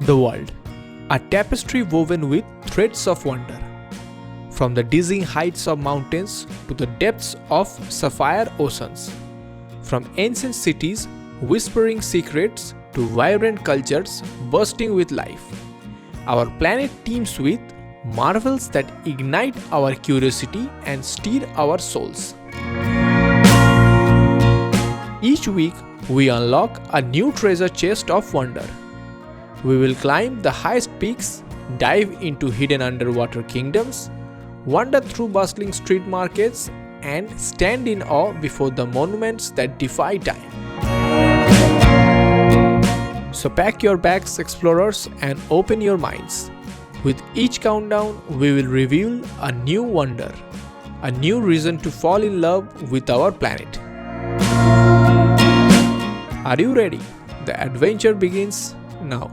The world, a tapestry woven with threads of wonder. From the dizzying heights of mountains to the depths of sapphire oceans. From ancient cities whispering secrets to vibrant cultures bursting with life. Our planet teems with marvels that ignite our curiosity and steer our souls. Each week, we unlock a new treasure chest of wonder. We will climb the highest peaks, dive into hidden underwater kingdoms, wander through bustling street markets, and stand in awe before the monuments that defy time. So pack your bags, explorers, and open your minds. With each countdown, we will reveal a new wonder, a new reason to fall in love with our planet. Are you ready? The adventure begins now.